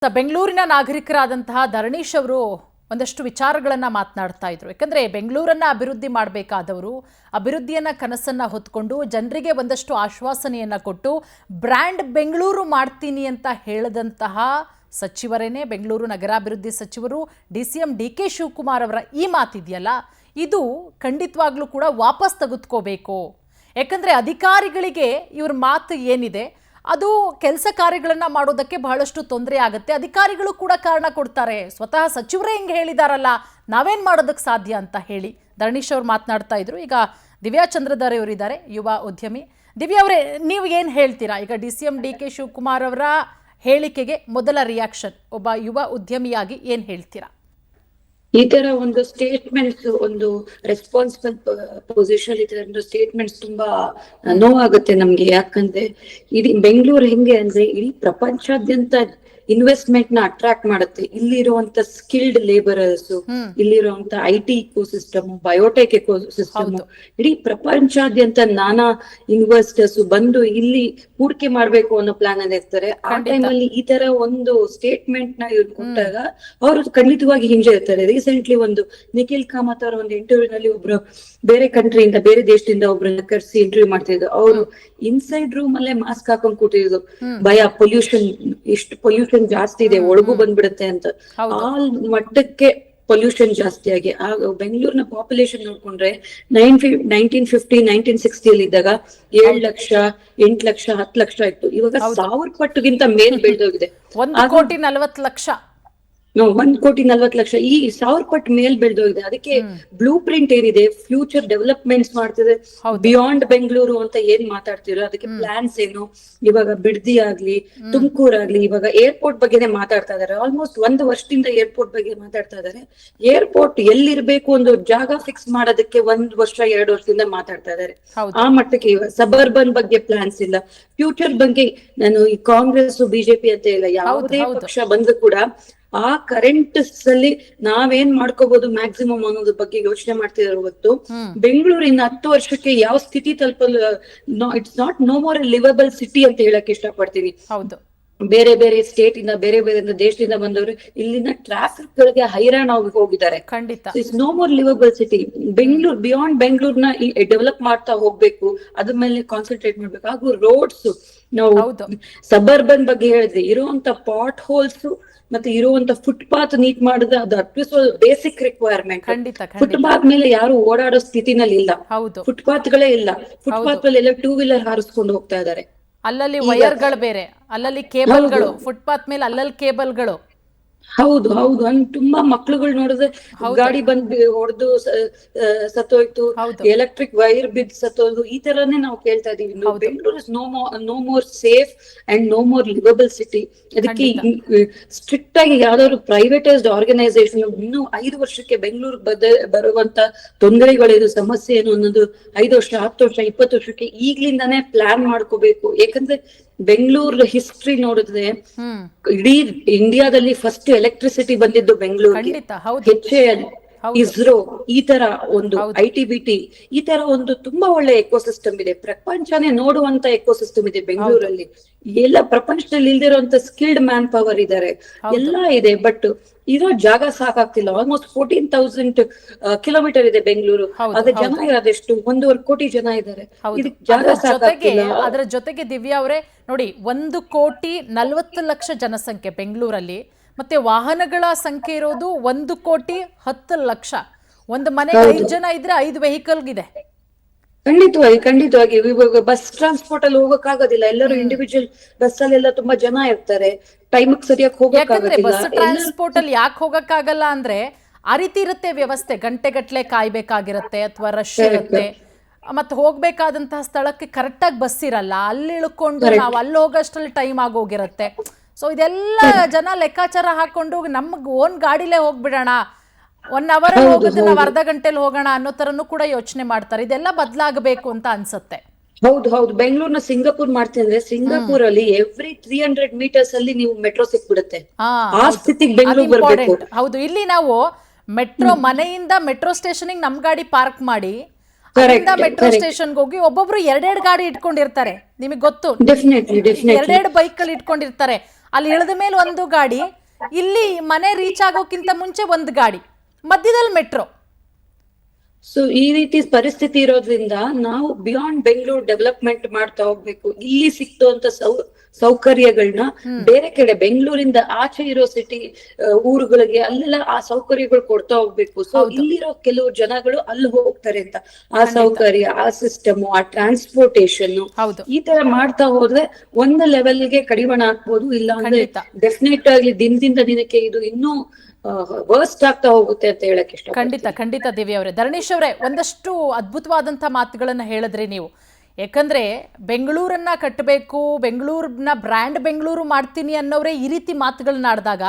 ಬೆಂಗಳೂರಿನ ನಾಗರಿಕರಾದಂತಹ ಧರಣೀಶ್ ಅವರು ಒಂದಷ್ಟು ವಿಚಾರಗಳನ್ನು ಮಾತನಾಡ್ತಾ ಇದ್ರು. ಯಾಕಂದ್ರೆ ಬೆಂಗಳೂರನ್ನ ಅಭಿವೃದ್ಧಿ ಮಾಡಬೇಕಾದವರು ಅಭಿವೃದ್ಧಿಯನ್ನ ಕನಸನ್ನ ಹೊತ್ಕೊಂಡು ಜನರಿಗೆ ಒಂದಷ್ಟು ಆಶ್ವಾಸನೆಯನ್ನ ಕೊಟ್ಟು ಬ್ರ್ಯಾಂಡ್ ಬೆಂಗಳೂರು ಮಾಡ್ತೀನಿ ಅಂತ ಹೇಳಿದಂತಹ ಸಚಿವರೇನೆ ಬೆಂಗಳೂರು ನಗರಾಭಿವೃದ್ಧಿ ಸಚಿವರು DCM DK ಶಿವಕುಮಾರ್ ಅವರ ಈ ಮಾತಿದೆಯಲ್ಲ, ಇದು ಖಂಡಿತವಾಗ್ಲೂ ಕೂಡ ವಾಪಸ್ ತೆಗೆದುಕೋಬೇಕು. ಯಾಕಂದ್ರೆ ಅಧಿಕಾರಿಗಳಿಗೆ ಇವ್ರ ಮಾತು ಏನಿದೆ ಅದು ಕೆಲಸ ಕಾರ್ಯಗಳನ್ನು ಮಾಡೋದಕ್ಕೆ ಬಹಳಷ್ಟು ತೊಂದರೆ ಆಗುತ್ತೆ. ಅಧಿಕಾರಿಗಳು ಕೂಡ ಕಾರಣ ಕೊಡ್ತಾರೆ, ಸ್ವತಃ ಸಚಿವರೇ ಹಿಂಗೆ ಹೇಳಿದಾರಲ್ಲ, ನಾವೇನು ಮಾಡೋದಕ್ಕೆ ಸಾಧ್ಯ ಅಂತ ಹೇಳಿ ಧರಣೀಶ್ ಅವರು ಮಾತನಾಡ್ತಾ ಇದ್ರು. ಈಗ ದಿವ್ಯಾ ಚಂದ್ರಧರ್ ಅವರಿದ್ದಾರೆ, ಯುವ ಉದ್ಯಮಿ. ದಿವ್ಯಾ ಅವರೇ, ನೀವು ಏನು ಹೇಳ್ತೀರಾ? ಈಗ DCM DK ಶಿವಕುಮಾರ್ ಅವರ ಹೇಳಿಕೆಗೆ ಮೊದಲ ರಿಯಾಕ್ಷನ್, ಒಬ್ಬ ಯುವ ಉದ್ಯಮಿಯಾಗಿ ಏನು ಹೇಳ್ತೀರಾ? ಈ ತರ ಒಂದು ಸ್ಟೇಟ್ಮೆಂಟ್ಸ್, ಒಂದು ರೆಸ್ಪಾನ್ಸಿಬಲ್ ಪೊಸಿಷನ್, ಈ ತರ ಒಂದು ಸ್ಟೇಟ್ಮೆಂಟ್ಸ್ ತುಂಬಾ ನೋವಾಗುತ್ತೆ ನಮ್ಗೆ. ಯಾಕಂದ್ರೆ ಇಡೀ ಬೆಂಗಳೂರು ಹೆಂಗೆ ಅಂದ್ರೆ ಇಡೀ ಪ್ರಪಂಚಾದ್ಯಂತ ಇನ್ವೆಸ್ಟ್ಮೆಂಟ್ ನ ಅಟ್ರಾಕ್ಟ್ ಮಾಡುತ್ತೆ. ಇಲ್ಲಿರುವಂತ ಸ್ಕಿಲ್ಡ್ ಲೇಬರರ್ಸ್, ಇಲ್ಲಿರುವಂತ IT ಇಕೋಸಿಸ್ಟಮ್, ಬಯೋಟೆಕ್ ಇಕೋಸಿಸ್ಟಮ್, ಇಡೀ ಪ್ರಪಂಚಾದ್ಯಂತ ನಾನಾ ಇನ್ವೆಸ್ಟರ್ಸ್ ಬಂದು ಇಲ್ಲಿ ಹೂಡಿಕೆ ಮಾಡ್ಬೇಕು ಅನ್ನೋ ಪ್ಲಾನ್ ಅಲ್ಲಿ ಇರ್ತಾರೆ. ಆ ಟೈಮ್ ಅಲ್ಲಿ ಈ ತರ ಒಂದು ಸ್ಟೇಟ್ಮೆಂಟ್ ನ ಇವ್ರು ಕೊಟ್ಟಾಗ ಅವರು ಖಂಡಿತವಾಗಿ ಹಿಂಜೆ ಇರ್ತಾರೆ. ರೀಸೆಂಟ್ಲಿ ಒಂದು ನಿಖಿಲ್ ಕಾಮತ್ ಅವರ ಒಂದು ಇಂಟರ್ವ್ಯೂ ನಲ್ಲಿ ಒಬ್ರು ಬೇರೆ ಕಂಟ್ರಿಯಿಂದ, ಬೇರೆ ದೇಶದಿಂದ ಒಬ್ರನ್ನ ಕರೆಸಿ ಇಂಟರ್ವ್ಯೂ ಮಾಡ್ತಿದ್ರು. ಅವರು ಇನ್ಸೈಡ್ ರೂಮ್ ಅಲ್ಲೇ ಮಾಸ್ಕ್ ಹಾಕೊಂಡ್ ಕೂತಿದ್ರು, ಭಯ, ಪೊಲ್ಯೂಷನ್, ಇಷ್ಟು ಪೊಲ್ಯೂಷನ್ ಜಾಸ್ತಿ ಇದೆ, ಒಳಗು ಬಂದ್ಬಿಡುತ್ತೆ ಅಂತ. ಆ ಮಟ್ಟಕ್ಕೆ ಪೊಲ್ಯೂಷನ್ ಜಾಸ್ತಿ ಆಗಿ ಬೆಂಗಳೂರಿನ ಪಾಪ್ಯುಲೇಷನ್ ನೋಡ್ಕೊಂಡ್ರೆ 1950-1960 ಅಲ್ಲಿ ಇದ್ದಾಗ 7 ಲಕ್ಷ, 8 ಲಕ್ಷ, 10 ಲಕ್ಷ ಇತ್ತು. ಇವಾಗ 1000 ಪಟ್ಟುಗಿಂತ ಮೇಲ್ ಬೆಳೆದೋಗಿದೆ. 1,40,00,000. 1,40,00,000 ಈ 1000 ಪಟ್ಟು ಮೇಲ್ ಬೆಳೆದೋಗಿದೆ. ಅದಕ್ಕೆ ಬ್ಲೂ ಪ್ರಿಂಟ್ ಏನಿದೆ, ಫ್ಯೂಚರ್ ಡೆವಲಪ್ಮೆಂಟ್ಸ್ ಮಾಡ್ತಿದೆ, ಬಿಯಾಂಡ್ ಬೆಂಗಳೂರು ಅಂತ ಏನ್ ಮಾತಾಡ್ತಿರೋ ಅದಕ್ಕೆ ಪ್ಲಾನ್ಸ್ ಏನು. ಇವಾಗ ಬಿಡದಿ ಆಗ್ಲಿ, ತುಮಕೂರು ಆಗ್ಲಿ, ಇವಾಗ ಏರ್ಪೋರ್ಟ್ ಬಗ್ಗೆನೆ ಮಾತಾಡ್ತಾ ಇದಾರೆ. ಆಲ್ಮೋಸ್ಟ್ 1 ವರ್ಷದಿಂದ ಏರ್ಪೋರ್ಟ್ ಬಗ್ಗೆ ಮಾತಾಡ್ತಾ ಇದಾರೆ. ಏರ್ಪೋರ್ಟ್ ಎಲ್ಲಿರ್ಬೇಕು ಒಂದು ಜಾಗ ಫಿಕ್ಸ್ ಮಾಡೋದಕ್ಕೆ 1 ವರ್ಷ 2 ವರ್ಷದಿಂದ ಮಾತಾಡ್ತಾ ಇದಾರೆ. ಆ ಮಟ್ಟಕ್ಕೆ ಸಬರ್ಬನ್ ಬಗ್ಗೆ ಪ್ಲಾನ್ಸ್ ಇಲ್ಲ. ಫ್ಯೂಚರ್ ಬಗ್ಗೆ ನಾನು ಈ ಕಾಂಗ್ರೆಸ್ BJP ಅಂತ ಇಲ್ಲ, ಯಾವುದೇ ಪಕ್ಷ ಬಂದ್ರು ಕೂಡ ಆ ಕರೆಂಟ್ ಅಲ್ಲಿ ನಾವೇನ್ ಮಾಡ್ಕೋಬಹುದು ಮ್ಯಾಕ್ಸಿಮಮ್ ಅನ್ನೋದ್ರ ಬಗ್ಗೆ ಯೋಚನೆ ಮಾಡ್ತಿದಾರೆ. ಹೊತ್ತು ಬೆಂಗಳೂರಿನ 10 ವರ್ಷಕ್ಕೆ ಯಾವ ಸ್ಥಿತಿ ತಲುಪಲು, it's not no more a liveable city ಅಂತ ಹೇಳಕ್ ಇಷ್ಟಪಡ್ತೀನಿ. ಬೇರೆ ಬೇರೆ ಸ್ಟೇಟ್ ಇಂದ, ಬೇರೆ ಬೇರೆ ದೇಶದಿಂದ ಬಂದವರು ಇಲ್ಲಿನ ಟ್ರಾಫಿಕ್ ಗಳಿಗೆ ಹೈರಾಣ ಹೋಗಿದ್ದಾರೆ. It's no more liveable city. Bengaluru, beyond ಬೆಂಗಳೂರ್ನ ಡೆವಲಪ್ ಮಾಡ್ತಾ ಹೋಗ್ಬೇಕು, ಅದ್ರ ಮೇಲೆ ಕಾನ್ಸಂಟ್ರೇಟ್ ಮಾಡ್ಬೇಕು. ಹಾಗೂ ರೋಡ್ಸ್, ನಾವು ಸಬರ್ಬನ್ ಬಗ್ಗೆ ಹೇಳಿದ್ವಿ, ಇರುವಂತ ಪಾಟ್ ಹೋಲ್ಸ್ ಮತ್ತೆ ಇರುವಂತ ಫುಟ್ಪಾತ್ ನೀಟ್ ಮಾಡಿದ್ರೆ ಅದು ಅಟ್ಲೀಸ್ಟ್ ಬೇಸಿಕ್ ರಿಕ್ವೈರ್ಮೆಂಟ್. ಫುಟ್ಪಾತ್ ಮೇಲೆ ಯಾರು ಓಡಾಡೋ ಸ್ಥಿತಿನಲ್ಲಿ ಇಲ್ಲ, ಫುಟ್ಪಾತ್ ಗಳೇ ಇಲ್ಲ. ಫುಟ್ಪಾತ್ ಮೇಲೆ ಎಲ್ಲ 2 ವೀಲರ್ ಹಾರಿಸ್ಕೊಂಡು ಹೋಗ್ತಾ ಇದಾರೆ. ಅಲ್ಲಲ್ಲಿ ವೈರ್ಗಳು ಬೇರೆ, ಅಲ್ಲಲ್ಲಿ ಕೇಬಲ್ಗಳು, ಫುಟ್ಪಾತ್ ಮೇಲೆ ಅಲ್ಲಲ್ಲಿ ಕೇಬಲ್ಗಳು. ಹೌದು ಹೌದು. ತುಂಬಾ ಮಕ್ಳುಗಳು ನೋಡಿದ್ರೆ ಗಾಡಿ ಬಂದ್ ಹೊಡೆದು ಸತ್ತೋಯ್ತು, ಎಲೆಕ್ಟ್ರಿಕ್ ವೈರ್ ಬಿದ್ದು ಸತ್ತೋದು, ಈ ತರಾನೇ ನಾವು ಕೇಳ್ತಾ ಇದೀವಿ. Bengaluru is no more safe and no more liveable city. ಅದಕ್ಕೆ ಸ್ಟ್ರಿಕ್ಟ್ ಆಗಿ ಯಾವ್ದಾದ್ರು ಪ್ರೈವೇಟೈಸ್ಡ್ ಆರ್ಗನೈಸೇಷನ್ ಇನ್ನು 5 ವರ್ಷಕ್ಕೆ ಬೆಂಗಳೂರು ಬರುವಂತ ತೊಂದರೆಗಳೇನು, ಸಮಸ್ಯೆ ಏನು ಅನ್ನೋದು 5 ವರ್ಷ, 10 ವರ್ಷ, 20 ವರ್ಷಕ್ಕೆ ಈಗ್ಲಿಂದಾನೇ ಪ್ಲಾನ್ ಮಾಡ್ಕೋಬೇಕು. ಯಾಕಂದ್ರೆ ಬೆಂಗಳೂರು ಹಿಸ್ಟ್ರಿ ನೋಡಿದ್ರೆ ಇಡೀ ಇಂಡಿಯಾದಲ್ಲಿ ಫಸ್ಟ್ ಎಲೆಕ್ಟ್ರಿಸಿಟಿ ಬಂದಿದ್ದು ಬೆಂಗಳೂರಿಗೆ. HAL, ಇಸ್ರೋ, ಈ ತರ ಒಂದು ITBT, ಈ ತರ ಒಂದು ತುಂಬಾ ಒಳ್ಳೆ ಎಕೋಸಿಸ್ಟಮ್ ಇದೆ. ಪ್ರಪಂಚನೇ ನೋಡುವಂತ ಎಕೋಸಿಸ್ಟಮ್ ಇದೆ ಬೆಂಗಳೂರಲ್ಲಿ. ಎಲ್ಲ ಪ್ರಪಂಚದಲ್ಲಿ ಇಲ್ದಿರುವಂತ ಸ್ಕಿಲ್ಡ್ ಮ್ಯಾನ್ ಪವರ್ ಇದಾರೆ, ಎಲ್ಲ ಇದೆ. ಬಟ್ ಇರೋ ಜಾಗ ಸಾಕಾಗ್ತಿಲ್ಲ. ಆಲ್ಮೋಸ್ಟ್ 14,000 ಕಿಲೋಮೀಟರ್ ಇದೆ ಬೆಂಗಳೂರು. ಅದ್ರ ಜನ ಇರೋದೆಷ್ಟು? 1.25 ಕೋಟಿ ಜನ ಇದ್ದಾರೆ. ಜಾಗ ಸಾಕಾಗ್ತಿಲ್ಲ. ಅದರ ಜೊತೆಗೆ ದಿವ್ಯಾ ಅವರೇ ನೋಡಿ, 1,40,00,000 ಜನಸಂಖ್ಯೆ ಬೆಂಗಳೂರಲ್ಲಿ, ಮತ್ತೆ ವಾಹನಗಳ ಸಂಖ್ಯೆ ಇರೋದು 1,10,00,000. ಒಂದು ಮನೆಗೆ 5 ಜನ ಇದ್ರೆ 5 ವೆಹಿಕಲ್ ಇದೆ. ಖಂಡಿತವಾಗಿ ಇವಾಗ ಬಸ್ ಟ್ರಾನ್ಸ್ಪೋರ್ಟ್ ಅಲ್ಲಿ ಹೋಗಕ್ಕಾಗೋದಿಲ್ಲ. ಎಲ್ಲರೂ ಇಂಡಿವಿಜುವಲ್ ಬಸ್ ಅಲ್ಲೆಲ್ಲ ತುಂಬಾ ಜನ ಇರ್ತಾರೆ, ಟೈಮ್ ಸರಿಯಾಗಿ ಹೋಗಕ್ಕಾಗೋದಿಲ್ಲ. ಬಸ್ ಟ್ರಾನ್ಸ್ಪೋರ್ಟ್ ಅಲ್ಲಿ ಯಾಕೆ ಹೋಗಕ್ಕಾಗಲ್ಲ ಅಂದ್ರೆ ಆ ರೀತಿ ಇರುತ್ತೆ ವ್ಯವಸ್ಥೆ. ಗಂಟೆಗಟ್ಲೆ ಕಾಯ್ಬೇಕಾಗಿರತ್ತೆ, ಅಥವಾ ರಶ್ ಇರುತ್ತೆ. ಮತ್ತೆ ಹೋಗ್ಬೇಕಾದಂತಹ ಸ್ಥಳಕ್ಕೆ ಕರೆಕ್ಟಾಗಿ ಬಸ್ ಇರಲ್ಲ, ಅಲ್ಲಿ ಇಳ್ಕೊಂಡು ನಾವು ಅಲ್ಲಿ ಹೋಗೋಷ್ಟ್ರಲ್ಲಿ ಟೈಮ್ ಆಗೋಗಿರತ್ತೆ. ಸೊ ಇದೆಲ್ಲ ಜನ ಲೆಕ್ಕಾಚಾರ ಹಾಕೊಂಡು ನಮ್ಗೆ ಓನ್ ಗಾಡಿಲೇ ಹೋಗ್ಬಿಡೋಣ, 1 ಅವರ್ ಹೋಗುತ್ತೆ, ನಾವು ಅರ್ಧ ಗಂಟೆಲಿ ಹೋಗೋಣ ಅನ್ನೋ ತರನು ಕೂಡ ಯೋಚನೆ ಮಾಡ್ತಾರೆ. ಇದೆಲ್ಲ ಬದಲಾಗಬೇಕು ಅಂತ ಅನ್ಸುತ್ತೆ. ಹೌದು. ಬೆಂಗಳೂರ್ನ ಸಿಂಗಾಪುರ್ ಮಾಡ್ತೀನಿ ಅಂದ್ರೆ, ಸಿಂಗಾಪುರ್ ಅಲ್ಲಿ ಎವ್ರಿ 300 ಮೀಟರ್ಸ್ ಅಲ್ಲಿ ನೀವು ಮೆಟ್ರೋ ಸಿಕ್ಬಿಡುತ್ತೆ. ಆ ಸ್ಥಿತಿಗೆ ಬೆಂಗಳೂರು ಬರ್ಬೇಕು. ಹೌದು, ಇಲ್ಲಿ ನಾವು ಮೆಟ್ರೋ, ಮನೆಯಿಂದ ಮೆಟ್ರೋ ಸ್ಟೇಷನ್ ನಮ್ ಗಾಡಿ ಪಾರ್ಕ್ ಮಾಡಿ ಮೆಟ್ರೋ ಸ್ಟೇಷನ್ಗೆ ಹೋಗಿ ಒಬ್ಬೊಬ್ರು 2 ಗಾಡಿ ಇಟ್ಕೊಂಡಿರ್ತಾರೆ. ನಿಮಗೆ ಗೊತ್ತು, 2 ಬೈಕ್ ಗಳು ಇಟ್ಕೊಂಡಿರ್ತಾರೆ. ಅಲ್ಲಿ ಇಳಿದ ಮೇಲೆ ಒಂದು ಗಾಡಿ, ಇಲ್ಲಿ ಮನೆ ರೀಚ್ ಆಗೋಕ್ಕಿಂತ ಮುಂಚೆ ಒಂದು ಗಾಡಿ, ಮಧ್ಯದಲ್ಲಿ ಮೆಟ್ರೋ. ಸೊ ಈ ರೀತಿ ಪರಿಸ್ಥಿತಿ ಇರೋದ್ರಿಂದ ನಾವು ಬಿಯಾಂಡ್ ಬೆಂಗಳೂರು ಡೆವಲಪ್ಮೆಂಟ್ ಮಾಡ್ತಾ ಹೋಗ್ಬೇಕು. ಇಲ್ಲಿ ಸಿಕ್ತುವಂತ ಸೌಕರ್ಯಗಳನ್ನ ಬೇರೆ ಕಡೆ ಬೆಂಗಳೂರಿಂದ ಆಚೆ ಇರೋ ಸಿಟಿ ಊರುಗಳಿಗೆ ಅಲ್ಲೆಲ್ಲ ಆ ಸೌಕರ್ಯಗಳು ಕೊಡ್ತಾ ಹೋಗ್ಬೇಕು. ಸೊ ಇಲ್ಲಿರೋ ಕೆಲವು ಜನಗಳು ಅಲ್ಲಿ ಹೋಗ್ತಾರೆ ಅಂತ ಆ ಸೌಕರ್ಯ, ಆ ಸಿಸ್ಟಮ್, ಆ ಟ್ರಾನ್ಸ್ಪೋರ್ಟೇಶನ್ ಈ ತರ ಮಾಡ್ತಾ ಹೋದ್ರೆ ಒಂದು ಲೆವೆಲ್ಗೆ ಕಡಿವಾಣ ಹಾಕ್ಬೋದು. ಇಲ್ಲ ಅಂದ್ರೆ ಡೆಫಿನೆಟ್ ಆಗಿ ದಿನದಿಂದ ದಿನಕ್ಕೆ ಇದು ಇನ್ನೂ ವರ್ಸ್ಟ್ ಆಗ್ತಾ ಹೋಗುತ್ತೆ ಅಂತ ಹೇಳಕ್ ಇಷ್ಟ. ಖಂಡಿತ ದೇವಿ ಅವರೇ, ಧರಣೀಶ್ ಅವರೇ, ಒಂದಷ್ಟು ಅದ್ಭುತವಾದಂಥ ಮಾತುಗಳನ್ನ ಹೇಳಿದ್ರಿ ನೀವು. ಯಾಕಂದ್ರೆ ಬೆಂಗಳೂರನ್ನ ಕಟ್ಟಬೇಕು, ಬೆಂಗಳೂರನ್ನ ಬ್ರ್ಯಾಂಡ್ ಬೆಂಗಳೂರು ಮಾಡ್ತೀನಿ ಅನ್ನೋರೇ ಈ ರೀತಿ ಮಾತುಗಳನ್ನ ಆಡಿದಾಗ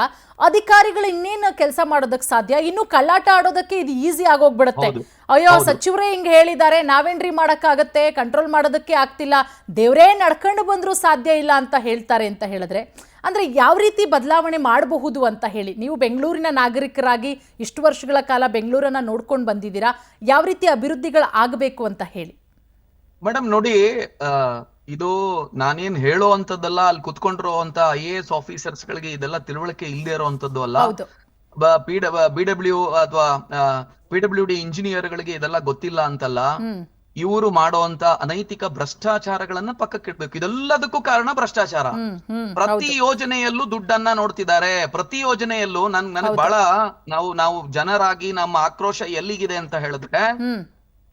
ಅಧಿಕಾರಿಗಳು ಇನ್ನೇನು ಕೆಲಸ ಮಾಡೋದಕ್ಕೆ ಸಾಧ್ಯ? ಇನ್ನು ಕಳ್ಳಾಟ ಆಡೋದಕ್ಕೆ ಇದು ಈಸಿ ಆಗೋಗ್ಬಿಡುತ್ತೆ. ಅಯ್ಯೋ ಸಚಿವರೇ ಹಿಂಗೆ ಹೇಳಿದ್ದಾರೆ, ನಾವೇನ್ರಿ ಮಾಡೋಕ್ಕಾಗತ್ತೆ, ಕಂಟ್ರೋಲ್ ಮಾಡೋದಕ್ಕೆ ಆಗ್ತಿಲ್ಲ, ದೇವರೇ ನಡ್ಕೊಂಡು ಬಂದರೂ ಸಾಧ್ಯ ಇಲ್ಲ ಅಂತ ಹೇಳ್ತಾರೆ ಅಂತ ಹೇಳಿದ್ರೆ, ಅಂದರೆ ಯಾವ ರೀತಿ ಬದಲಾವಣೆ ಮಾಡಬಹುದು ಅಂತ ಹೇಳಿ, ನೀವು ಬೆಂಗಳೂರಿನ ನಾಗರಿಕರಾಗಿ ಇಷ್ಟು ವರ್ಷಗಳ ಕಾಲ ಬೆಂಗಳೂರನ್ನ ನೋಡ್ಕೊಂಡು ಬಂದಿದ್ದೀರಾ, ಯಾವ ರೀತಿ ಅಭಿವೃದ್ಧಿಗಳು ಆಗಬೇಕು ಅಂತ ಹೇಳಿ. ಮೇಡಮ್ ನೋಡಿ, ಇದು ನಾನೇನ್ ಹೇಳೋ ಅಂತದ್ದಲ್ಲ, ಅಲ್ಲಿ ಕುತ್ಕೊಂಡಿರುವಂತ IAS ಆಫೀಸರ್ಸ್ ಗಳಿಗೆ ಇದೆಲ್ಲ ತಿಳುವಳಿಕೆ ಇಲ್ಲದೆ ಇರೋವಂಥದ್ದು ಅಲ್ಲ. BW ಅಥವಾ PWD ಇಂಜಿನಿಯರ್ ಗಳಿಗೆ ಇದೆಲ್ಲ ಗೊತ್ತಿಲ್ಲ ಅಂತಲ್ಲ. ಇವರು ಮಾಡುವಂತ ಅನೈತಿಕ ಭ್ರಷ್ಟಾಚಾರಗಳನ್ನ ಪಕ್ಕಕ್ಕಿಡ್ಬೇಕು. ಇದೆಲ್ಲದಕ್ಕೂ ಕಾರಣ ಭ್ರಷ್ಟಾಚಾರ. ಪ್ರತಿ ಯೋಜನೆಯಲ್ಲೂ ದುಡ್ಡನ್ನ ನೋಡ್ತಿದ್ದಾರೆ. ಪ್ರತಿ ಯೋಜನೆಯಲ್ಲೂ ನನಗೆ ಬಹಳ ನಾವು ಜನರಾಗಿ ನಮ್ಮ ಆಕ್ರೋಶ ಎಲ್ಲಿಗಿದೆ ಅಂತ ಹೇಳಿದ್ರೆ,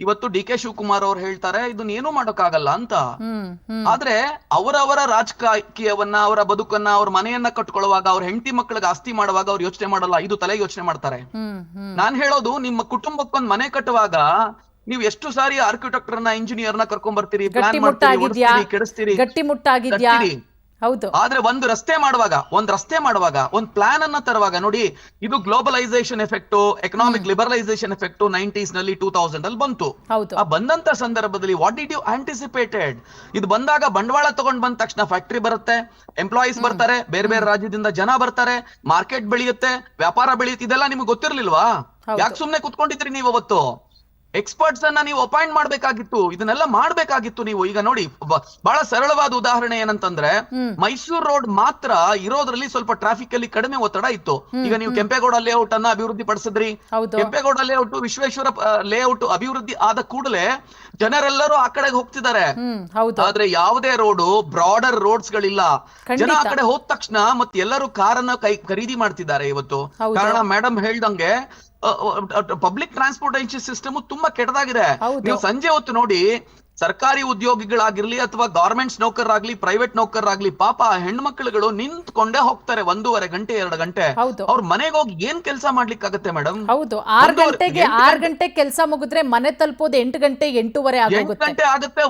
ಇವತ್ತು DK ಶಿವಕುಮಾರ್ ಅವ್ರು ಹೇಳ್ತಾರೆ ಇದನ್ನ ಏನೂ ಮಾಡೋಕ್ಕಾಗಲ್ಲ ಅಂತ. ಆದ್ರೆ ಅವರವರ ರಾಜಕೀಯವನ್ನ, ಅವರ ಬದುಕನ್ನ, ಅವ್ರ ಮನೆಯನ್ನ ಕಟ್ಕೊಳ್ಳುವಾಗ, ಅವ್ರ ಹೆಂಡತಿ ಮಕ್ಕಳಿಗೆ ಆಸ್ತಿ ಮಾಡುವಾಗ ಅವ್ರು ಯೋಚನೆ ಮಾಡಲ್ಲ, ಇದು ತಲೆ ಯೋಚನೆ ಮಾಡ್ತಾರೆ. ನಾನ್ ಹೇಳೋದು, ನಿಮ್ಮ ಕುಟುಂಬಕ್ಕೊಂದ್ ಮನೆ ಕಟ್ಟುವಾಗ ನೀವು ಎಷ್ಟು ಸಾರಿ ಆರ್ಕಿಟೆಕ್ಟರ್ನ, ಇಂಜಿನಿಯರ್ನ ಕರ್ಕೊಂಡ್ ಬರ್ತೀರಿ, ಪ್ಲಾನ್ ಮಾಡ್ತೀರಿ, ಕೆಡಿಸ್ತೀರಿ, ಹೌದು. ಆದ್ರೆ ಒಂದು ರಸ್ತೆ ಮಾಡುವಾಗ ಒಂದ್ ಪ್ಲಾನ್ ಅನ್ನ ತರುವಾಗ ನೋಡಿ, ಇದು globalisation effect, economic liberalisation effect 90s ನಲ್ಲಿ 2000 ಅಲ್ಲಿ ಬಂತು. ಆ ಬಂದಂತ ಸಂದರ್ಭದಲ್ಲಿ ವಾಟ್ ಡಿಡ್ ಯು ಆಂಟಿಸಿಪೇಟೆಡ್? ಇದು ಬಂದಾಗ ಬಂಡವಾಳ ತಗೊಂಡ್ ಬಂದ ತಕ್ಷಣ ಫ್ಯಾಕ್ಟರಿ ಬರುತ್ತೆ, ಎಂಪ್ಲಾಯೀಸ್ ಬರ್ತಾರೆ, ಬೇರೆ ಬೇರೆ ರಾಜ್ಯದಿಂದ ಜನ ಬರ್ತಾರೆ, ಮಾರ್ಕೆಟ್ ಬೆಳೆಯುತ್ತೆ, ವ್ಯಾಪಾರ ಬೆಳೆಯುತ್ತೆ. ಇದೆಲ್ಲ ನಿಮ್ಗೆ ಗೊತ್ತಿರ್ಲಿಲ್ವಾ? ಯಾಕೆ ಸುಮ್ನೆ ಕುತ್ಕೊಂಡಿದ್ರಿ ನೀವು? ಅವತ್ತು ಎಕ್ಸ್ಪರ್ಟ್ಸ್ ಅನ್ನ ನೀವು ಅಪಾಯಿಂಟ್ ಮಾಡ್ಬೇಕಾಗಿತ್ತು, ಇದನ್ನೆಲ್ಲ ಮಾಡ್ಬೇಕಾಗಿತ್ತು ನೀವು. ಈಗ ನೋಡಿ, ಬಹಳ ಸರಳವಾದ ಉದಾಹರಣೆ ಏನಂತಂದ್ರೆ, ಮೈಸೂರು ರೋಡ್ ಮಾತ್ರ ಇರೋದ್ರಲ್ಲಿ ಸ್ವಲ್ಪ ಟ್ರಾಫಿಕ್ ಅಲ್ಲಿ ಕಡಿಮೆ ಒತ್ತಡ ಇತ್ತು. ಈಗ ನೀವು ಕೆಂಪೇಗೌಡ ಲೇಔಟ್ ಅನ್ನ ಅಭಿವೃದ್ಧಿ ಪಡಿಸಿದ್ರಿ. ಕೆಂಪೇಗೌಡ ಲೇಔಟ್, ವಿಶ್ವೇಶ್ವರ ಲೇಔಟ್ ಅಭಿವೃದ್ಧಿ ಆದ ಕೂಡಲೇ ಜನರೆಲ್ಲರೂ ಆ ಕಡೆಗೆ ಹೋಗ್ತಿದ್ದಾರೆ. ಆದ್ರೆ ಯಾವುದೇ ರೋಡು, ಬ್ರಾಡರ್ ರೋಡ್ಸ್ ಗಳಿಲ್ಲ. ಜನ ಆ ಕಡೆ ಹೋದ ತಕ್ಷಣ ಮತ್ತೆ ಎಲ್ಲರೂ ಕಾರನ್ನ ಖರೀದಿ ಮಾಡ್ತಿದ್ದಾರೆ ಇವತ್ತು. ಕಾರಣ ಮೇಡಮ್ ಹೇಳ್ದಂಗೆ ಪಬ್ಲಿಕ್ ಟ್ರಾನ್ಸ್ಪೋರ್ಟೇಷನ್ ಸಿಸ್ಟಮ್ ತುಂಬಾ ಕೆಟ್ಟದಾಗಿದೆ. ನೀವು ಸಂಜೆ ಹೊತ್ತು ನೋಡಿ, ಸರ್ಕಾರಿ ಉದ್ಯೋಗಿಗಳಾಗಿರ್ಲಿ ಅಥವಾ ಗವರ್ಮೆಂಟ್ಸ್ ನೌಕರರಾಗ್ಲಿ, ಪ್ರೈವೇಟ್ ನೌಕರರಾಗ್ಲಿ, ಪಾಪ ಹೆಣ್ಮಕ್ಳುಗಳು ನಿಂತ್ಕೊಂಡೇ ಹೋಗ್ತಾರೆ 1.5 ಗಂಟೆ 2 ಗಂಟೆ. ಅವ್ರ ಮನೆಗೆ ಹೋಗಿ ಏನ್ ಕೆಲಸ ಮಾಡ್ಲಿಕ್ಕಾಗತ್ತೆ ಮೇಡಮ್? ಹೌದು, 6 ಗಂಟೆ ಕೆಲಸ ಮುಗಿದ್ರೆ ಮನೆ ತಲುಪೋದು 8 ಗಂಟೆ 8:30 ಗಂಟೆ ಆಗುತ್ತೆ.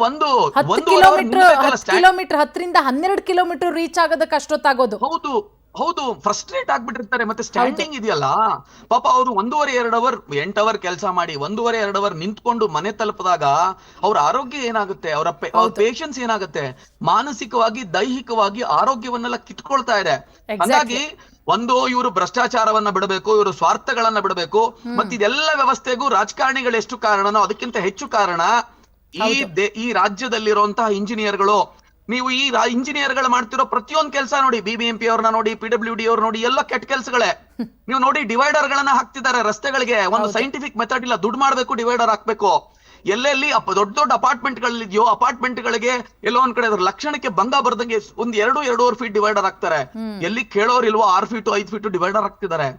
10 ಕಿಲೋಮೀಟರ್ 10ರಿಂದ 12 ಕಿಲೋಮೀಟರ್ ರೀಚ್ ಆಗೋದಕ್ಕೆ ಅಷ್ಟೊತ್ತಾಗೋದು. ಹೌದು, ಫ್ರಸ್ಟ್ರೇಟ್ ಆಗ್ಬಿಟ್ಟಿರ್ತಾರೆ. ಮತ್ತೆ ಸ್ಟ್ಯಾಂಡಿಂಗ್ ಇದೆಯಲ್ಲ, ಪಾಪ ಅವರು 1.5-2 ಅವರ್ 8 ಅವರ್ ಕೆಲಸ ಮಾಡಿ 1.5-2 ಅವರ್ ನಿಂತ್ಕೊಂಡು ಮನೆ ತಲುಪಿದಾಗ ಅವ್ರ ಆರೋಗ್ಯ ಏನಾಗುತ್ತೆ, ಅವ್ರ ಪೇಷನ್ಸ್ ಏನಾಗುತ್ತೆ, ಮಾನಸಿಕವಾಗಿ, ದೈಹಿಕವಾಗಿ ಆರೋಗ್ಯವನ್ನೆಲ್ಲ ಕಿತ್ಕೊಳ್ತಾ ಇದೆ. ಹಾಗಾಗಿ ಇವರು ಭ್ರಷ್ಟಾಚಾರವನ್ನ ಬಿಡಬೇಕು, ಇವರು ಸ್ವಾರ್ಥಗಳನ್ನ ಬಿಡಬೇಕು. ಮತ್ತೆ ಇದೆಲ್ಲ ವ್ಯವಸ್ಥೆಗೂ ರಾಜಕಾರಣಿಗಳು ಎಷ್ಟು ಕಾರಣನೋ ಅದಕ್ಕಿಂತ ಹೆಚ್ಚು ಕಾರಣ ಈ ರಾಜ್ಯದಲ್ಲಿರುವಂತಹ ಇಂಜಿನಿಯರ್ಗಳು. ನೀವು ಈ ಇಂಜಿನಿಯರ್ಗಳು ಮಾಡ್ತಿರೋ ಪ್ರತಿಯೊಂದು ಕೆಲಸ ನೋಡಿ, BBMP ಅವ್ರನ್ನ ನೋಡಿ, PWD ಅವ್ರ ನೋಡಿ, ಎಲ್ಲ ಕೆಟ್ಟ ಕೆಲಸಗಳೇ. ನೀವು ನೋಡಿ, ಡಿವೈಡರ್ ಗಳನ್ನ ಹಾಕ್ತಿದ್ದಾರೆ ರಸ್ತೆಗಳಿಗೆ. ಒಂದು ಸೈಂಟಿಫಿಕ್ ಮೆಥಡ್ ಇಲ್ಲ, ದುಡ್ಡು ಮಾಡ್ಬೇಕು, ಡಿವೈಡರ್ ಹಾಕ್ಬೇಕು. ಎಲ್ಲೆಲ್ಲಿ ದೊಡ್ಡ ಅಪಾರ್ಟ್ಮೆಂಟ್ ಗಳಿದೆಯೋ, ಅಪಾರ್ಟ್ಮೆಂಟ್ ಗಳಿಗೆ ಎಲ್ಲೋ ಒಂದ್ ಕಡೆ ಲಕ್ಷಣಕ್ಕೆ ಭಂಗ ಬರ್ದಂಗೆ 2-2.5 ಫೀಟ್ ಡಿವೈಡರ್ ಹಾಕ್ತಾರೆ. ಎಲ್ಲಿ ಕೇಳೋರಿಲ್ವೋ 6 ಫೀಟ್ 5 ಫೀಟ್ ಡಿವೈಡರ್ ಹಾಕ್ತಿದ್ದಾರೆ.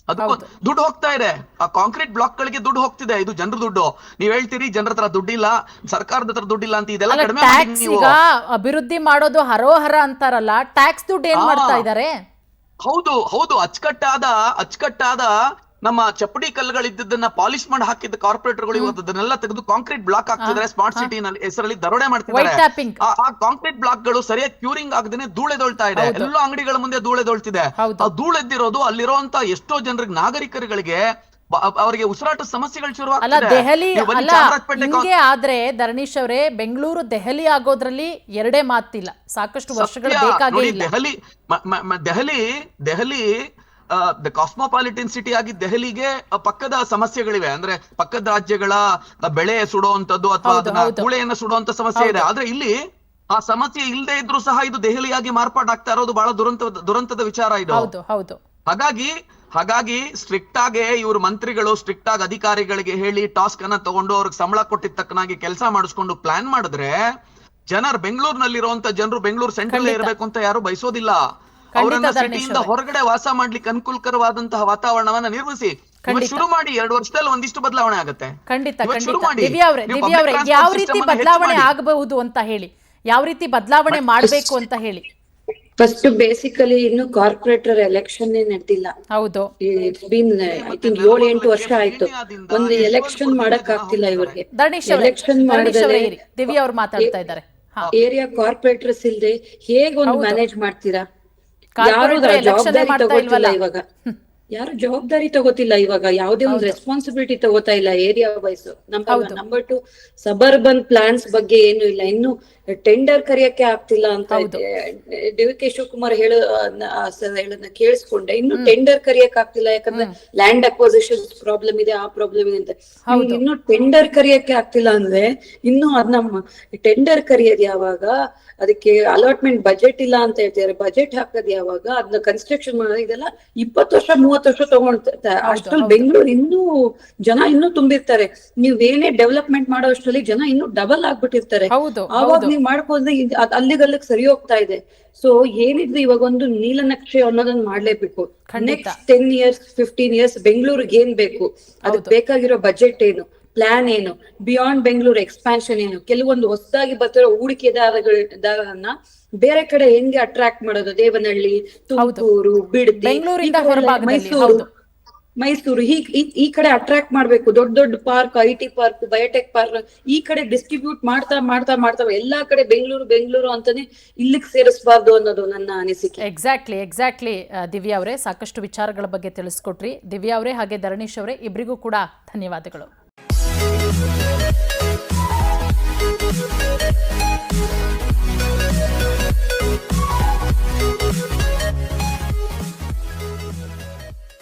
ಅದಕ್ಕೂ ದುಡ್ಡು ಹೋಗ್ತಾ ಇದೆ. ಆ ಕಾಂಕ್ರೀಟ್ ಬ್ಲಾಕ್ ಗಳಿಗೆ ದುಡ್ಡು ಹೋಗ್ತಿದೆ. ಇದು ಜನರ ದುಡ್ಡು. ನೀವ್ ಹೇಳ್ತೀರಿ ಜನರ ಹತ್ರ ದುಡ್ಡಿಲ್ಲ, ಸರ್ಕಾರದ ಹತ್ರ ದುಡ್ಡಿಲ್ಲ ಅಂತ. ಇದೆಲ್ಲ ಕಡಿಮೆ ಈಗ ಅಭಿವೃದ್ಧಿ ಮಾಡೋದು ಹರೋಹರ ಅಂತಾರಲ್ಲ, ಟ್ಯಾಕ್ಸ್ ದುಡ್ಡು ಏನ್ ಮಾಡ್ತಾ ಇದ್ದಾರೆ? ಹೌದು, ಅಚ್ಚುಕಟ್ಟಾದ ನಮ್ಮ ಚಪ್ಪಡಿ ಕಲ್ಲುಗಳಿದ್ದನ್ನ ಪಾಲಿಶ್ ಮಾಡಿ ಹಾಕಿದ್ದ ಕಾರ್ಪೊರೇಟರ್ಗಳು ಇವತ್ತು ಅದನ್ನೆಲ್ಲ ತೆಗೆದು ಕಾಂಕ್ರೀಟ್ ಬ್ಲಾಕ್ ಹಾಕ್ತಿದ್ದಾರೆ. ಸ್ಮಾರ್ಟ್ ಸಿಟಿ ಹೆಸರಲ್ಲಿ ದರೋಡೆ ಮಾಡ್ತಿದ್ದಾರೆ. ಆ ಕಾಂಕ್ರೀಟ್ ಬ್ಲಾಕ್ ಗಳು ಸರಿಯಾಗಿ ಕ್ಯೂರಿಂಗ್ ಆಗದೇನೆ ಧೂಳೆದೊಳ್ತಾ ಇದೆ. ಎಲ್ಲ ಅಂಗಡಿಗಳ ಮುಂದೆ ಧೂಳೆದೊಳ್ತಿದೆ. ಆ ಧೂಳೆದ್ದಿರೋದು ಅಲ್ಲಿರುವಂತ ಎಷ್ಟೋ ಜನರಿಗೆ, ನಾಗರಿಕರಿಗೆ, ಅವರಿಗೆ ಉಸಿರಾಟ ಸಮಸ್ಯೆಗಳು ಶುರುವಾಗ್ತದೆ. ಆದ್ರೆ ಧರಣೀಶ್ ಅವರೇ, ಬೆಂಗಳೂರು ದೆಹಲಿ ಆಗೋದ್ರಲ್ಲಿ ಎರಡೇ ಮಾತಿಲ್ಲ, ಸಾಕಷ್ಟು ವರ್ಷಗಳು ಬೇಕಾಗಿಲ್ಲ. ದೆಹಲಿ ಕಾಸ್ಮೋಪಾಲಿಟನ್ ಸಿಟಿ ಆಗಿ ದೆಹಲಿಗೆ ಪಕ್ಕದ ಸಮಸ್ಯೆಗಳಿವೆ. ಅಂದ್ರೆ ಪಕ್ಕದ ರಾಜ್ಯಗಳ ಬೆಳೆ ಸುಡುವಂತದ್ದು ಅಥವಾ ಅದನ್ನ ಕೂಳೆಯನ್ನ ಸುಡುವಂತ ಸಮಸ್ಯೆ ಇದೆ. ಆದ್ರೆ ಇಲ್ಲಿ ಆ ಸಮಸ್ಯೆ ಇಲ್ಲದೆ ಇದ್ರೂ ಸಹ ಇದು ದೆಹಲಿಯಾಗಿ ಮಾರ್ಪಾಟಾಗ್ತಾ ಇರೋದು ಬಹಳ ದುರಂತದ ವಿಚಾರ ಇದು. ಹೌದು. ಹಾಗಾಗಿ ಸ್ಟ್ರಿಕ್ಟ್ ಆಗಿ ಇವ್ರ ಮಂತ್ರಿಗಳು ಸ್ಟ್ರಿಕ್ಟ್ ಆಗಿ ಅಧಿಕಾರಿಗಳಿಗೆ ಹೇಳಿ ಟಾಸ್ಕ್ ಅನ್ನ ತಗೊಂಡು ಅವ್ರಿಗೆ ಸಂಬಳ ಕೊಟ್ಟಿದ ತಕ್ಕನಾಗಿ ಕೆಲಸ ಮಾಡಿಸ್ಕೊಂಡು ಪ್ಲಾನ್ ಮಾಡಿದ್ರೆ ಬೆಂಗಳೂರಿನಲ್ಲಿರುವಂತ ಜನರು ಬೆಂಗಳೂರು ಸೆಂಟ್ರಲ್ ಇರಬೇಕು ಅಂತ ಯಾರು ಬಯಸೋದಿಲ್ಲ. ಅವರನ್ನ ಸಿಟಿಯಿಂದ ಹೊರಗಡೆ ವಾಸ ಮಾಡ್ಲಿಕ್ಕೆ ಅನುಕೂಲಕರವಾದಂತಹ ವಾತಾವರಣವನ್ನ ನಿರ್ಮಿಸಿ ಶುರು ಮಾಡಿ. 2 ವರ್ಷದಲ್ಲಿ ಒಂದಿಷ್ಟು ಬದಲಾವಣೆ ಆಗುತ್ತೆ. ಖಂಡಿತ. ದಿವ್ಯಾ ಅವರೇ ಯಾವ ರೀತಿ ಬದಲಾವಣೆ ಆಗಬಹುದು ಅಂತ ಹೇಳಿ, ಯಾವ ರೀತಿ ಬದಲಾವಣೆ ಮಾಡ್ಬೇಕು ಅಂತ ಹೇಳಿ. ಫಸ್ಟ್ ಬೇಸಿಕಲಿ ಇನ್ನು ಕಾರ್ಪೊರೇಟರ್ ಎಲೆಕ್ಷನ್ ನಡೆದಿಲ್ಲ. ಹೌದು. ಇಟ್ಸ್ ಬೀನ್ ಐ ಥಿಂಕ್ 7-8 ವರ್ಷ ಆಯ್ತು. ಒಂದು ಎಲೆಕ್ಷನ್ ಮಾಡಕ್ ಆಗ್ತಿಲ್ಲ ಇವ್ರಿಗೆ. ಎಲೆಕ್ಷನ್ ಮಾಡಿದ್ರೆ ದಿವ್ಯಾ ಅವ್ರು ಮಾತಾಡ್ತಾ ಇದ್ದಾರೆ. ಏರಿಯಾ ಕಾರ್ಪೊರೇಟರ್ಸ್ ಇಲ್ದೆ ಹೇಗೆ ಒಂದು ಮ್ಯಾನೇಜ್ ಮಾಡ್ತೀರಾ? ಯಾರು ಜವಾಬ್ದಾರಿ ತಗೋತಿಲ್ಲ ಇವಾಗ. ಯಾರು ಜವಾಬ್ದಾರಿ ತಗೋತಿಲ್ಲ ಇವಾಗ. ಯಾವುದೇ ಒಂದು ರೆಸ್ಪಾನ್ಸಿಬಿಲಿಟಿ ತಗೋತಾ ಇಲ್ಲ area wise. Number 2 suburban plans ಬಗ್ಗೆ ಏನು ಇಲ್ಲ. ಇನ್ನು ಟೆಂಡರ್ ಕರೆಯಕ್ಕೆ ಆಗ್ತಿಲ್ಲ ಅಂತ ಡಿ.ಕೆ. ಶಿವಕುಮಾರ್ ಹೇಳೋದನ್ನ ಕೇಳಿಸ್ಕೊಂಡೆ. ಇನ್ನು ಟೆಂಡರ್ ಕರಿಯಕ್ ಆಗ್ತಿಲ್ಲ, ಯಾಕಂದ್ರೆ ಲ್ಯಾಂಡ್ ಅಕ್ವಸಿಷನ್ ಪ್ರಾಬ್ಲಮ್ ಇದೆ, ಆ ಪ್ರಾಬ್ಲಮ್ ಇದೆ ಅಂತ. ಇನ್ನು ಟೆಂಡರ್ ಕರಿಯಕ್ಕೆ ಆಗ್ತಿಲ್ಲ ಅಂದ್ರೆ ಇನ್ನು ಅದನ್ನ ಟೆಂಡರ್ ಕರಿಯೋದು ಯಾವಾಗ? ಅದಕ್ಕೆ ಅಲಾಟ್ಮೆಂಟ್ ಬಜೆಟ್ ಇಲ್ಲ ಅಂತ ಹೇಳ್ತಿದ್ದಾರೆ. ಬಜೆಟ್ ಹಾಕೋದು ಯಾವಾಗ? ಅದನ್ನ ಕನ್ಸ್ಟ್ರಕ್ಷನ್ ಮಾಡೋದು ಇದೆಲ್ಲ 20 ವರ್ಷ 30 ವರ್ಷ ತಗೊಂಡ್ತಾರೆ. ಅಷ್ಟ್ರಲ್ಲಿ ಬೆಂಗಳೂರು ಜನ ಇನ್ನೂ ತುಂಬಿರ್ತಾರೆ. ನೀವೇನೇ ಡೆವಲಪ್ಮೆಂಟ್ ಮಾಡೋ ಅಷ್ಟರಲ್ಲಿ ಜನ ಇನ್ನೂ ಡಬಲ್ ಆಗ್ಬಿಟ್ಟಿರ್ತಾರೆ. ಆವಾಗ ನೀವ್ ಮಾಡ್ಕೊಂಡ್ರೆ ಅಲ್ಲಿಗಲ್ಲಿಗೆ ಸರಿ ಹೋಗ್ತಾ ಇದೆ. ಸೊ ಏನಿದ್ರು ಇವಾಗ ಒಂದು ನೀಲನಕ್ಷೆ ಅನ್ನೋದನ್ನ ಮಾಡ್ಲೇಬೇಕು. ನೆಕ್ಸ್ಟ್ 10 years 15 years ಬೆಂಗಳೂರಿಗೆ ಏನ್ ಬೇಕು, ಅದಕ್ಕೆ ಬೇಕಾಗಿರೋ ಬಜೆಟ್ ಏನು, ಪ್ಲಾನ್ ಏನು, ಬಿಯಾಂಡ್ ಬೆಂಗಳೂರು ಎಕ್ಸ್ಪಾನ್ಷನ್ ಏನು, ಕೆಲವೊಂದು ಹೊಸದಾಗಿ ಬರ್ತಿರೋ ಹೂಡಿಕೆದಾರರನ್ನ ಬೇರೆ ಕಡೆ ಹೆಂಗೆ ಅಟ್ರಾಕ್ಟ್ ಮಾಡೋದು, ದೇವನಹಳ್ಳಿ, ತುಮಕೂರು, ಬಿಡದಿ, ಮೈಸೂರು ಈ ಕಡೆ ಅಟ್ರಾಕ್ಟ್ ಮಾಡ್ಬೇಕು. ದೊಡ್ಡ ದೊಡ್ಡ park, IT park, biotech park ಈ ಕಡೆ ಡಿಸ್ಟ್ರಿಬ್ಯೂಟ್ ಮಾಡ್ತಾ ಎಲ್ಲಾ ಕಡೆ ಬೆಂಗಳೂರು ಅಂತಾನೆ ಇಲ್ಲಿಗೆ ಸೇರಿಸಬಾರ್ದು ಅನ್ನೋದು ನನ್ನ ಅನಿಸಿಕೆ. ಎಕ್ಸಾಕ್ಟ್ಲಿ ದಿವ್ಯಾ ಅವರೇ, ಸಾಕಷ್ಟು ವಿಚಾರಗಳ ಬಗ್ಗೆ ತಿಳಿಸ್ಕೊಟ್ರಿ. ದಿವ್ಯಾ ಅವರೇ ಹಾಗೆ ಧರಣೀಶ್ ಅವರೇ, ಇಬ್ಬರಿಗೂ ಕೂಡ ಧನ್ಯವಾದಗಳು.